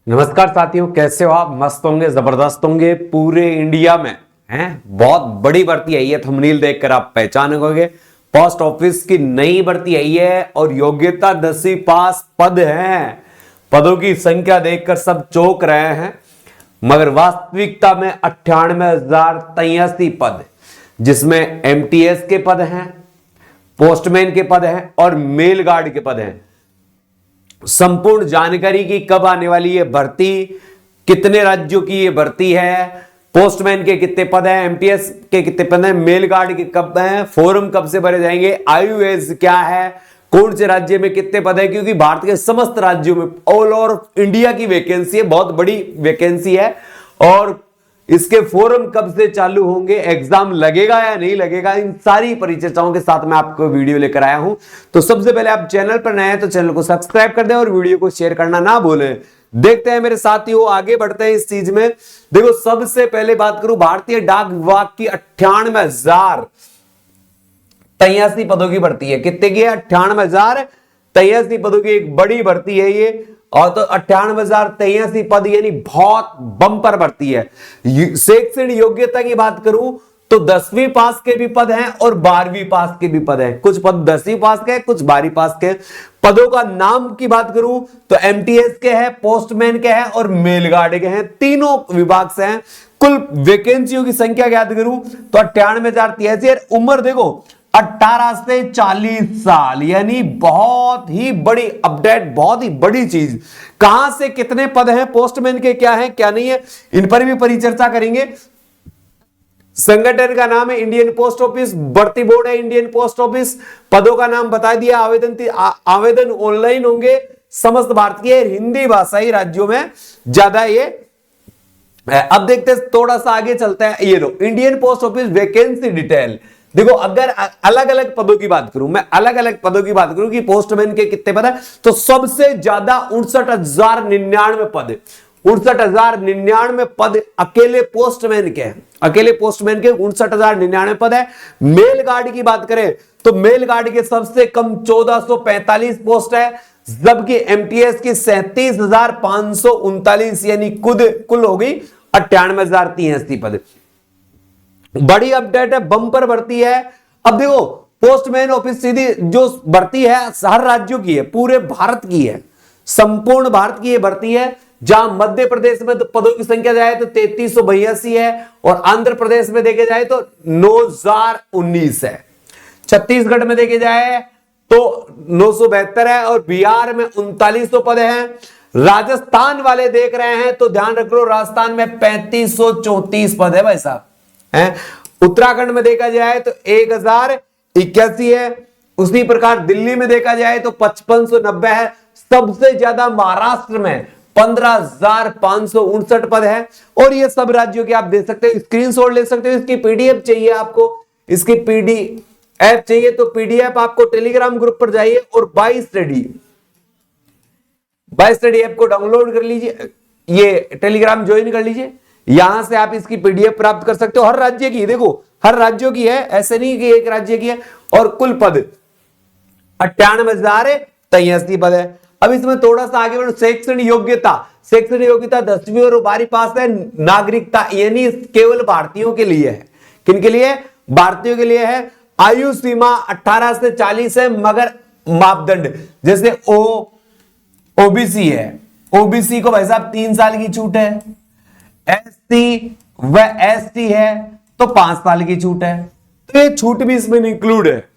नमस्कार साथियों, कैसे हो आप? मस्त होंगे, जबरदस्त होंगे। पूरे इंडिया में हैं बहुत बड़ी भर्ती आई है। थंबनेल देखकर आप पहचानोगे। पोस्ट ऑफिस की नई भर्ती आई है और योग्यता 10वीं पास पद हैं। पदों की संख्या देखकर सब चौंक रहे हैं, मगर वास्तविकता में 98,083 पद, जिसमें एमटीएस के पद हैं, पोस्टमैन के पद हैं और मेल गार्ड के पद हैं। संपूर्ण जानकारी की कब आने वाली है भर्ती, कितने राज्यों की ये भर्ती है, पोस्टमैन के कितने पद हैं, एमटीएस के कितने पद हैं, मेल गार्ड के कब हैं, फॉर्म कब से भरे जाएंगे, आयु एज क्या है, कौन से राज्य में कितने पद है, क्योंकि भारत के समस्त राज्यों में ऑल ओवर इंडिया की वैकेंसी है, बहुत बड़ी वैकेंसी है। और इसके फॉर्म कब से चालू होंगे, एग्जाम लगेगा या नहीं लगेगा, इन सारी परिचर्चाओं के साथ मैं आपको वीडियो लेकर आया हूं। तो सबसे पहले आप चैनल पर नए हैं तो चैनल को सब्सक्राइब कर दें और वीडियो को शेयर करना ना भूलें। देखते हैं मेरे साथियों, आगे बढ़ते हैं इस चीज में। देखो, सबसे पहले बात करूं भारतीय डाक विभाग की 98,083 पदों की भर्ती है। कितने की है? 98,083 पदों की एक बड़ी भर्ती है ये। और तो 98,083 पद यानी बहुत बम्पर भर्ती है। शैक्षणिक योग्यता की बात करूं तो 10वीं पास के भी पद हैं और 12वीं पास के भी पद हैं। कुछ पद 10वीं पास के, कुछ 12वीं पास के। पदों का नाम की बात करूं तो एमटीएस के हैं, पोस्टमैन के हैं और मेल गार्ड के हैं। तीनों विभाग से हैं। कुल वैकेंसियों की संख्या याद करूं तो 98,083। उम्र देखो 18 से 40 साल, यानी बहुत ही बड़ी अपडेट, बहुत ही बड़ी चीज। कहां से कितने पद हैं, पोस्टमैन के क्या है क्या नहीं है, इन पर भी परिचर्चा करेंगे। संगठन का नाम है इंडियन पोस्ट ऑफिस, भर्ती बोर्ड है इंडियन पोस्ट ऑफिस। पदों का नाम बता दिया। आवेदन ऑनलाइन होंगे, समस्त भारतीय हिंदी भाषाई राज्यों में ज्यादा ये। अब देखते हैं, थोड़ा सा आगे चलते हैं। ये लो Indian post office vacancy detail. देखो, अगर अलग अलग पदों की बात करूं, मैं अलग अलग पदों की बात करूं कि पोस्टमैन के कितने पद है, तो सबसे ज्यादा 59,099 पद, 59,099 पद अकेले पोस्टमैन के हैं। अकेले पोस्टमैन के 59,099 पद है। मेल गार्ड की बात करें तो मेल गार्ड के सबसे कम 1445 पोस्ट है, जबकि एमटीएस की 37,539, यानी कुल हो गई 98,083 पद। बड़ी अपडेट है, बम्पर भर्ती है। अब देखो, पोस्टमैन ऑफिस सीधी जो भर्ती है हर राज्यों की है, पूरे भारत की है, संपूर्ण भारत की ये भर्ती है। जहां मध्य प्रदेश में तो पदों की संख्या जाए तो 3382 है और आंध्र प्रदेश में देखे जाए तो 9,019 है। छत्तीसगढ़ में देखे जाए तो 972 है और बिहार में 3900 पद हैं। राजस्थान वाले देख रहे हैं तो ध्यान रख लो, राजस्थान में 3534 पद है भाई साहब। उत्तराखंड में देखा जाए तो 1081 है। उसी प्रकार दिल्ली में देखा जाए तो 5590 है। सबसे ज्यादा महाराष्ट्र में 15,559 पद है। और ये सब राज्यों के आप देख सकते हो, स्क्रीनशॉट ले सकते हो। इसकी पीडीएफ चाहिए आपको, इसकी पीडीएफ चाहिए तो पीडीएफ आपको टेलीग्राम ग्रुप पर जाइए और बाई स्टडी ऐप को डाउनलोड कर लीजिए, ये टेलीग्राम ज्वाइन कर लीजिए। यहां से आप इसकी पीडीएफ प्राप्त कर सकते हो। हर राज्य की, देखो हर राज्यों की है, ऐसे नहीं कि एक राज्य की है। और कुल पद 98,083 पद है। अब इसमें थोड़ा सा आगे बढ़ो। शैक्षणिक योग्यता, 10वीं और 12वीं पास है। नागरिकता यानी केवल भारतीयों के लिए है। किनके लिए? भारतीयों के लिए है। आयु सीमा 18 से 40 है, मगर मापदंड जैसे ओबीसी है, ओबीसी को भाई साहब 3 साल की छूट है। एससी व एसटी है तो 5 साल की छूट है। तो ये छूट भी इसमें इंक्लूड है।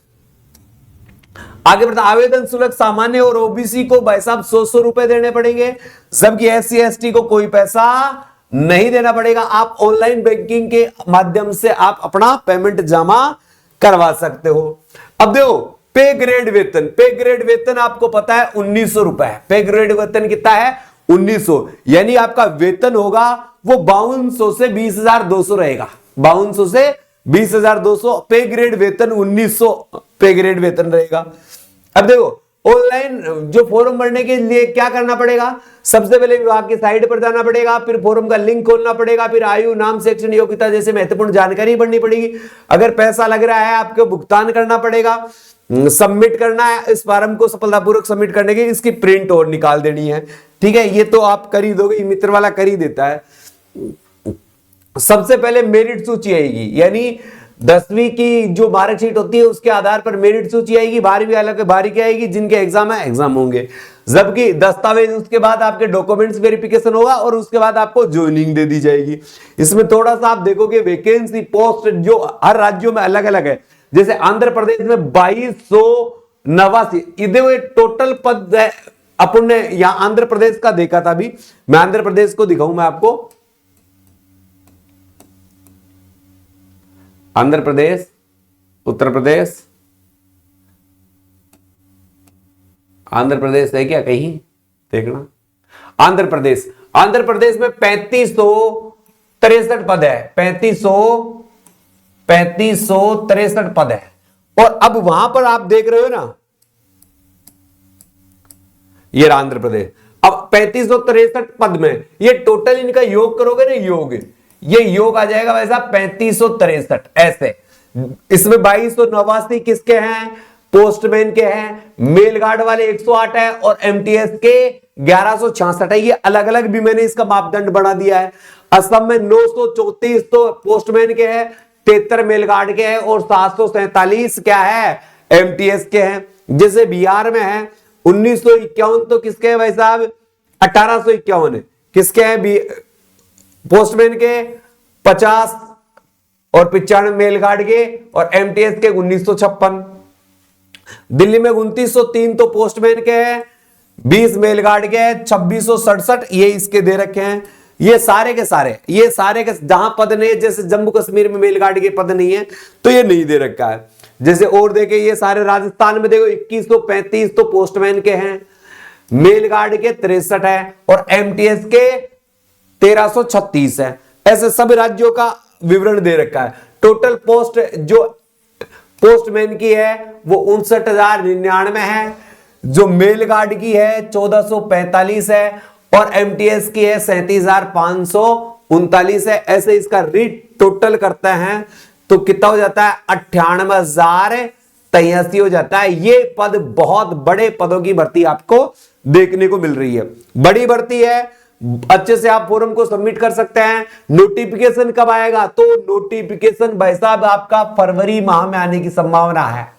आगे बढ़ता, आवेदन शुल्क सामान्य और ओबीसी को भाई साहब 100 रुपए देने पड़ेंगे, जबकि एससी एसटी को कोई पैसा नहीं देना पड़ेगा। आप ऑनलाइन बैंकिंग के माध्यम से आप अपना पेमेंट जमा करवा सकते हो। अब देखो, पे ग्रेड वेतन आपको पता है 1900 रुपए। पे ग्रेड वेतन कितना है? 1900, यानी आपका वेतन होगा वो 5200 से 20,200 रहेगा। 5200 से 20,200 पे ग्रेड वेतन, 1900 पे ग्रेड वेतन रहेगा। अब देखो, ऑनलाइन जो फॉर्म भरने के लिए क्या करना पड़ेगा? सबसे पहले विभाग की साइट पर जाना पड़ेगा, फिर फॉर्म का लिंक खोलना पड़ेगा, फिर आयु, नाम, शैक्षणिक योग्यता जैसे महत्वपूर्ण जानकारी भरनी पड़ेगी। अगर पैसा लग रहा है आपको भुगतान करना पड़ेगा। सबमिट करना है, इस फॉर्म को सफलतापूर्वक सबमिट करने के इसकी प्रिंट और निकाल देनी है। ठीक है, ये तो आप कर ही दोगे, मित्र वाला कर ही देता है। सबसे पहले मेरिट सूची आएगी, यानी 10वीं की जो मार्कशीट होती है उसके आधार पर मेरिट सूची आएगी। 12वीं अलग 12 की आएगी, जिनके एग्जाम है एग्जाम होंगे, जबकि दस्तावेज उसके बाद आपके डॉक्यूमेंट्स वेरिफिकेशन होगा और उसके बाद आपको ज्वाइनिंग दे दी जाएगी। इसमें थोड़ा सा आप देखोगे वैकेंसी पोस्ट जो हर राज्यों में अलग अलग है। जैसे आंध्र प्रदेश में 2289 इधर टोटल पद है। अपन ने यहां आंध्र प्रदेश का देखा था, अभी मैं आंध्र प्रदेश को दिखाऊं मैं आपको। आंध्र प्रदेश, उत्तर प्रदेश, आंध्र प्रदेश है क्या कहीं देखना। आंध्र प्रदेश में 3563 पद है, 3563 पद है। और अब वहां पर आप देख रहे हो ना, ये आंध्र प्रदेश, अब 3563 पद में ये टोटल इनका योग करोगे ना, ये योग आ जाएगा वैसा 3563 ऐसे। इसमें 2289 किसके हैं, पोस्टमैन के हैं, मेल गार्ड वाले 108 है और एमटीएस के 1166 है। ये अलग अलग भी मैंने इसका मापदंड बना दिया है। असम में 934 तो पोस्टमैन के हैं, 73 मेल गार्ड के हैं और 747 क्या है, एमटीएस के हैं। जैसे बिहार में है 1951 तो किसके हैं भाई साहब, 1851 है, किसके हैं पोस्टमैन के 50 और 95 मेल गार्ड के और एमटीएस के 1956। दिल्ली में 2903 तो पोस्टमैन के हैं, 20 मेल गार्ड के हैं, 2667 ये इसके दे रखे हैं। ये सारे के जहां पद नहीं है, जैसे जम्मू कश्मीर में मेल गार्ड के पद नहीं है तो ये नहीं दे रखा है। जैसे और देखे ये सारे राजस्थान में देखो 2135 तो पोस्टमैन के हैं, मेल गार्ड के 63 है और एमटीएस के 1336 है। ऐसे सब राज्यों का विवरण दे रखा है। टोटल पोस्ट जो पोस्टमैन की है वो 59,099 है, जो मेल गार्ड की है 1445 है और एमटीएस की है 37,539 है। ऐसे इसका रीट टोटल करते हैं तो कितना हो जाता है, 98,083 हो जाता है। ये पद बहुत बड़े पदों की भर्ती आपको देखने को मिल रही है, बड़ी भर्ती है। अच्छे से आप फॉर्म को सबमिट कर सकते हैं। नोटिफिकेशन कब आएगा, तो नोटिफिकेशन भाई साहब आपका फरवरी माह में आने की संभावना है।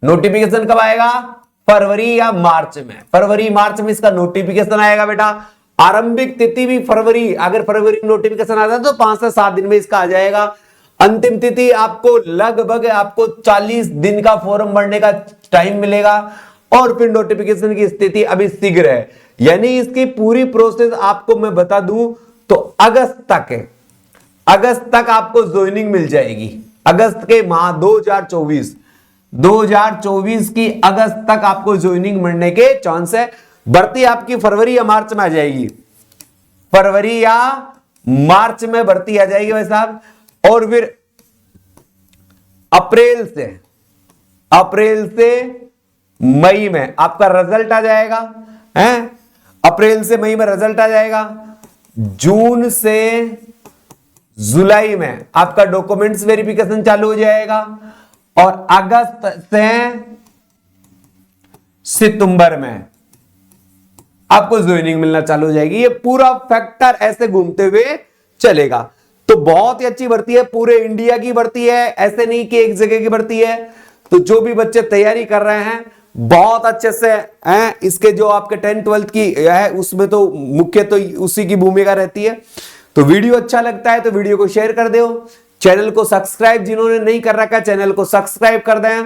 नोटिफिकेशन कब आएगा, फरवरी या मार्च में, फरवरी मार्च में इसका नोटिफिकेशन आएगा बेटा। आरंभिक तिथि भी फरवरी, अगर फरवरी नोटिफिकेशन आता है तो 5 से 7 दिन में इसका आ जाएगा। अंतिम तिथि आपको लगभग आपको 40 दिन का फॉर्म भरने का टाइम मिलेगा और फिर नोटिफिकेशन की स्थिति अभी शीघ्र है, यानी इसकी पूरी प्रोसेस आपको मैं बता दूं तो अगस्त तक आपको ज्वाइनिंग मिल जाएगी। अगस्त के माह 2024 की अगस्त तक आपको ज्वाइनिंग मिलने के चांस है। भर्ती आपकी फरवरी या मार्च में आ जाएगी, फरवरी या मार्च में भर्ती आ जाएगी भाई साहब। और फिर अप्रैल से मई में आपका रिजल्ट आ जाएगा, हैं? अप्रैल से मई में रिजल्ट आ जाएगा। जून से जुलाई में आपका डॉक्यूमेंट्स वेरिफिकेशन चालू हो जाएगा और अगस्त से सितंबर में आपको ज्वाइनिंग मिलना चालू हो जाएगी। ये पूरा फैक्टर ऐसे घूमते हुए चलेगा। तो बहुत ही अच्छी भर्ती है, पूरे इंडिया की भर्ती है, ऐसे नहीं कि एक जगह की भर्ती है। तो जो भी बच्चे तैयारी कर रहे हैं बहुत अच्छे से हैं। इसके जो आपके 10th-12th की है उसमें तो मुख्य तो उसी की भूमिका रहती है। तो वीडियो अच्छा लगता है तो वीडियो को शेयर कर दो, चैनल को सब्सक्राइब जिन्होंने नहीं कर रखा चैनल को सब्सक्राइब कर दें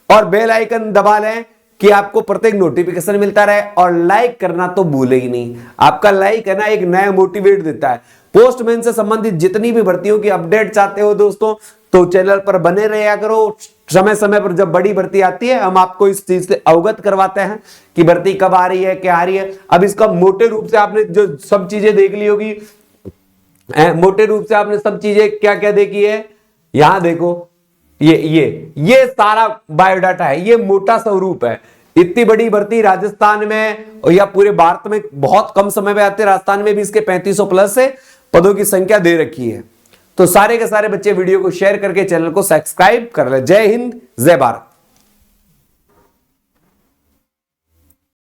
और बेल आइकन दबा लें कि आपको प्रत्येक नोटिफिकेशन मिलता रहे। और लाइक करना तो भूले ही नहीं, आपका लाइक है ना एक नया मोटिवेट देता है। पोस्टमैन से संबंधित जितनी भी भर्तियों की अपडेट चाहते हो दोस्तों तो चैनल पर बने रहा करो। समय समय पर जब बड़ी भर्ती आती है हम आपको इस चीज से अवगत करवाते हैं कि भर्ती कब आ रही है, क्या आ रही है। अब इसका मोटे रूप से आपने जो सब चीजें देख ली होगी, मोटे रूप से आपने सब चीजें क्या क्या देखी है, यहां देखो ये सारा बायोडाटा है, ये मोटा स्वरूप है। इतनी बड़ी भर्ती राजस्थान में और या पूरे भारत में बहुत कम समय में आते, राजस्थान में भी इसके 3500 प्लस से पदों की संख्या दे रखी है। तो सारे के सारे बच्चे वीडियो को शेयर करके चैनल को सब्सक्राइब कर ले। जय हिंद, जय भारत।